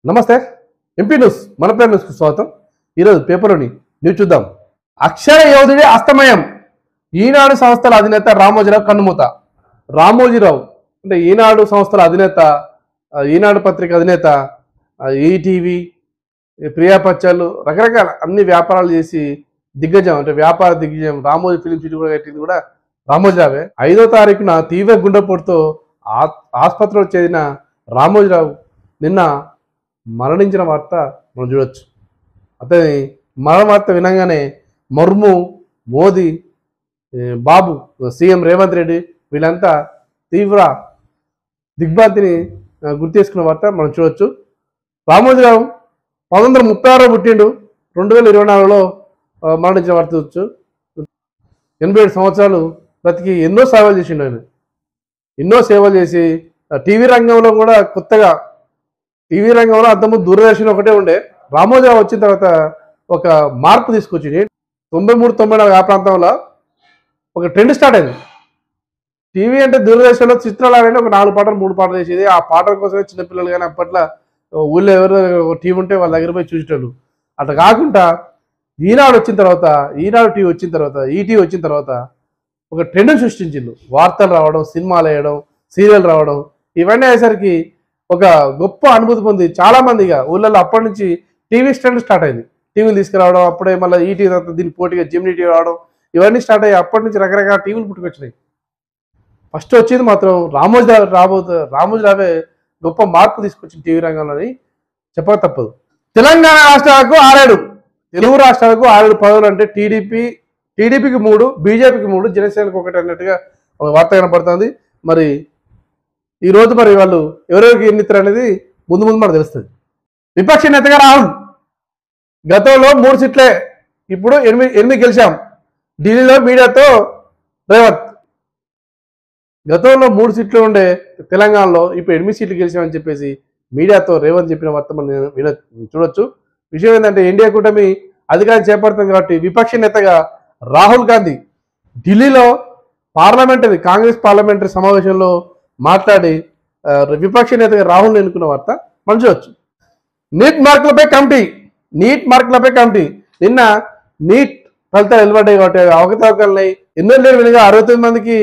నమస్తే MP news మన పేరు న్యూస్కు స్వాగతం. ఈరోజు పేపర్లోని న్యూస్ చూద్దాం. అక్షర యోధుడి అస్తమయం, ఈనాడు సంస్థల అధినేత రామోజీరావు కన్నుమూత. రామోజీరావు అంటే ఈనాడు సంస్థల అధినేత, ఈనాడు పత్రిక అధినేత, ఈటీవీ, ప్రియాపత్యాలు, రకరకాల అన్ని వ్యాపారాలు చేసి దిగ్గజం అంటే వ్యాపార దిగ్గజం రామోజీ ఫిలిం సిటీ కూడా కట్టింది కూడా రామోజీరావే. 5వ తారీఖున తీవ్ర గుండెపోటుతో ఆసుపత్రిలో చేరిన రామోజీరావు నిన్న మరణించిన వార్త మనం చూడొచ్చు. అతని మరణ వార్త వినగానే ముర్ము, మోదీ, బాబు, సీఎం రేవంత్ రెడ్డి వీళ్ళంతా తీవ్ర దిగ్భ్రాంతిని గుర్తు చేసుకున్న వార్త మనం చూడొచ్చు. రామోజీరావు 1936 పుట్టిండు, 2024లో మరణించిన వార్త చూడొచ్చు. 87 సంవత్సరాలు బ్రతికి ఎన్నో సేవలు చేసిండు. ఆయన ఎన్నో సేవలు చేసి టీవీ రంగంలో కూడా కొత్తగా టీవీ రంగంలో అంతకుముందు దూరదర్శన్ ఒకటే ఉండే. రామోజీరావు వచ్చిన తర్వాత ఒక మార్పు తీసుకొచ్చింది. 93-94 ఆ ప్రాంతంలో ఒక ట్రెండ్ స్టార్ట్ అయింది. టీవీ అంటే దూరదర్శన్లో చిత్రాలని ఒక 4 పాటలు 3 పాటలు వేసేది. ఆ పాటల కోసమే చిన్నపిల్లలు కానీ అప్పట్లో ఊళ్ళో ఎవరు టీవీ ఉంటే వాళ్ళ దగ్గర పోయి చూసేటోళ్ళు. అట్లా కాకుండా ఈనాడు వచ్చిన తర్వాత, ఈనాడు టీవీ వచ్చిన తర్వాత, ఈటీవీ వచ్చిన తర్వాత ఒక ట్రెండ్ సృష్టించిండు. వార్తలు రావడం, సినిమాలు వేయడం, సీరియల్ రావడం, ఇవన్నీ అయ్యేసరికి ఒక గొప్ప అనుభూతి పొంది చాలామందిగా ఊళ్ళల్లో అప్పటి నుంచి టీవీ స్టాండ్ స్టార్ట్ అయింది. టీవీలు తీసుకురావడం, అప్పుడే మళ్ళీ ఈటీవీ తర్వాత దీనికి పోటీగా జెమినీ టీవీ రావడం, ఇవన్నీ స్టార్ట్ అయ్యి అప్పటి నుంచి రకరకాల టీవీలు పుట్టుకొచ్చినాయి. ఫస్ట్ వచ్చేది మాత్రం రామోజీరావే గొప్ప మార్పు తీసుకొచ్చింది టీవీ రంగంలోని చెప్పక తప్పదు. తెలంగాణ రాష్ట్రాలకు 6, తెలుగు రాష్ట్రాలకు 6 పదవులు అంటే టీడీపీకి 3, బీజేపీకి 3, జనసేనకు 1 అన్నట్టుగా ఒక వార్త కనపడుతుంది. మరి ఈరోజు మరి వాళ్ళు ఎవరెవరికి ఎన్నిస్తారు అనేది ముందు మనకు తెలుస్తుంది. విపక్ష నేతగా రాహుల్, గతంలో 3 సీట్లే, ఇప్పుడు 8 గెలిచాం. ఢిల్లీలో మీడియాతో రేవంత్, గతంలో 3 సీట్లు ఉండే తెలంగాణలో ఇప్పుడు 8 సీట్లు గెలిచామని చెప్పేసి మీడియాతో రేవంత్ చెప్పిన వార్త మనం చూడొచ్చు. విషయం ఏంటంటే ఎన్డీఏ కూటమి అధికారం చేపడుతుంది కాబట్టి విపక్ష నేతగా రాహుల్ గాంధీ ఢిల్లీలో కాంగ్రెస్ పార్లమెంటరీ సమావేశంలో మాట్లాడి విపక్ష నేతగా రాహుల్ ఎన్నుకున్న వార్త మనం చూడొచ్చు. నీట్ మార్కులపై కమిటీ నిన్న నీట్ ఫలితాలు వెలువడ్డాయి కాబట్టి అవకతవకలున్నాయి. ఎన్నో విధంగా 69 మందికి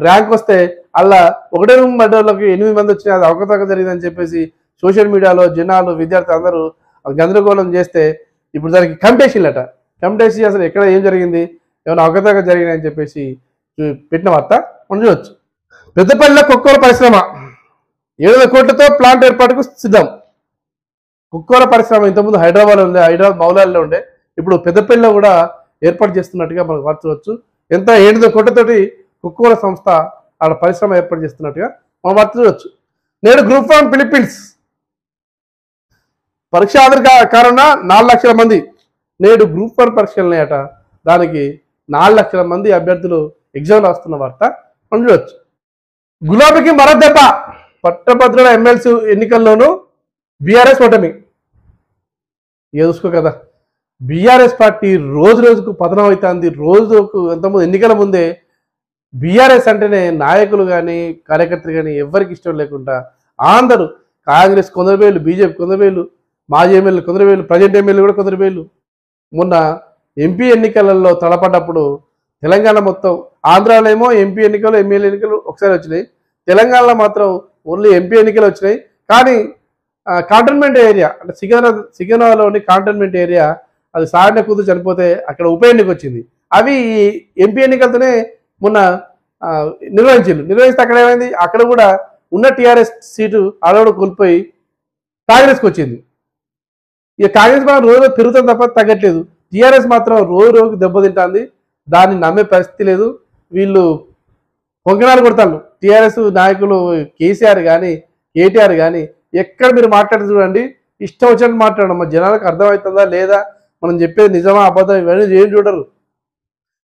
ర్యాంక్ వస్తే అలా 1 రూమ్ మధ్యలోకి 8 మంది వచ్చినాయి. అది అవకతవక జరిగిందని చెప్పేసి సోషల్ మీడియాలో జనాలు, విద్యార్థులు అందరూ గందరగోళం చేస్తే ఇప్పుడు దానికి కమిటేసి అసలు ఎక్కడ ఏం జరిగింది, ఏమైనా అవకతవక జరిగిందని చెప్పేసి పెట్టిన వార్త మనం చూడొచ్చు. పెద్దపల్లిలో కొక్కోల పరిశ్రమ 700 కోట్లతో ప్లాంట్ ఏర్పాటుకు సిద్ధం. కొక్కోల పరిశ్రమ ఇంతకుముందు హైదరాబాద్ మౌలాల్లో ఉండే, ఇప్పుడు పెద్దపల్లిలో కూడా ఏర్పాటు చేస్తున్నట్టుగా మనకు వార్త చూడొచ్చు. ఎంత 700 కోట్లతోటి కొక్కోల సంస్థ ఆడ పరిశ్రమ ఏర్పాటు చేస్తున్నట్టుగా మనం వార్త చూడొచ్చు. నేడు గ్రూప్ 1 ఫిలిప్పీన్స్ పరీక్ష హాజరు కానున్న 4 లక్షల మంది. నేడు గ్రూప్ 1 పరీక్షలున్నాయట. దానికి 4 లక్షల మంది అభ్యర్థులు ఎగ్జామ్ రాస్తున్న వార్త మనం చూడొచ్చు. గులాబీకి మరో దెబ్బ, పట్టభద్రుల ఎమ్మెల్సీ ఎన్నికల్లోనూ బీఆర్ఎస్ ఓటమి. చూసుకో కదా, బీఆర్ఎస్ పార్టీ రోజు రోజుకు పతనం అవుతుంది. రోజుకు ఎంతమంది ఎన్నికల ముందే బీఆర్ఎస్ అంటేనే నాయకులు కానీ కార్యకర్తలు కానీ ఎవరికి ఇష్టం లేకుండా అందరూ కాంగ్రెస్ కొందరు వేలు, బీజేపీ కొందరు వేలు, మాజీ ఎమ్మెల్యేలు కొందరు వేలు, ప్రజెంట్ ఎమ్మెల్యేలు కూడా కొందరు వేలు. మొన్న ఎంపీ ఎన్నికలలో తలపడ్డప్పుడు తెలంగాణ మొత్తం, ఆంధ్రాలో ఏమో ఎంపీ ఎన్నికలు, ఎమ్మెల్యే ఎన్నికలు ఒకసారి వచ్చినాయి. తెలంగాణలో మాత్రం ఓన్లీ ఎంపీ ఎన్నికలు వచ్చినాయి. కానీ కాంటోన్మెంట్ ఏరియా అంటే సికింద్రాబాద్లోని కాంటోన్మెంట్ ఏరియా, అది సాయన కూతురు చనిపోతే అక్కడ ఉప ఎన్నిక వచ్చింది. అవి ఎంపీ ఎన్నికలతోనే మొన్న నిర్వహిస్తే అక్కడ ఏమైంది, అక్కడ కూడా ఉన్న టీఆర్ఎస్ సీటు ఆడోడు కోల్పోయి కాంగ్రెస్కి వచ్చింది. ఇక కాంగ్రెస్ మాత్రం రోజు పెరుగుతుంది తప్ప తగ్గట్లేదు. టీఆర్ఎస్ మాత్రం రోజుకు దెబ్బతింటుంది. దాన్ని నమ్మే పరిస్థితి లేదు. వీళ్ళు పొంగనాలు కొడతారు. టీఆర్ఎస్ నాయకులు కేసీఆర్ కానీ కేటీఆర్ కానీ ఎక్కడ మీరు మాట్లాడి చూడండి, ఇష్టం వచ్చినట్టు మాట్లాడడం. మా జనాలకు అర్థమవుతుందా లేదా, మనం చెప్పేది నిజమా అబద్ధం ఇవన్నీ ఏం చూడరు.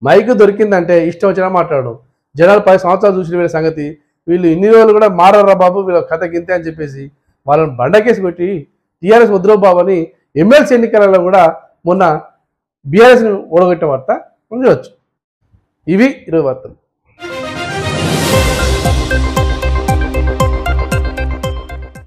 మైకు దొరికిందంటే ఇష్టం వచ్చినట్టు మాట్లాడడం. జనాలు 10 సంవత్సరాలు చూసిన వీళ్ళ సంగతి, వీళ్ళు ఇన్ని రోజులు కూడా మారరా బాబు, వీళ్ళ కథ గింతే అని చెప్పేసి వాళ్ళని బండకేసి కొట్టి టీఆర్ఎస్ వద్దురో బాబు అని ఎమ్మెల్సీ ఎన్నికలలో కూడా మొన్న బీఆర్ఎస్ని ఓడగొట్టిన వార్త మనం చూడవచ్చు. ఇవి 20 వార్తలు.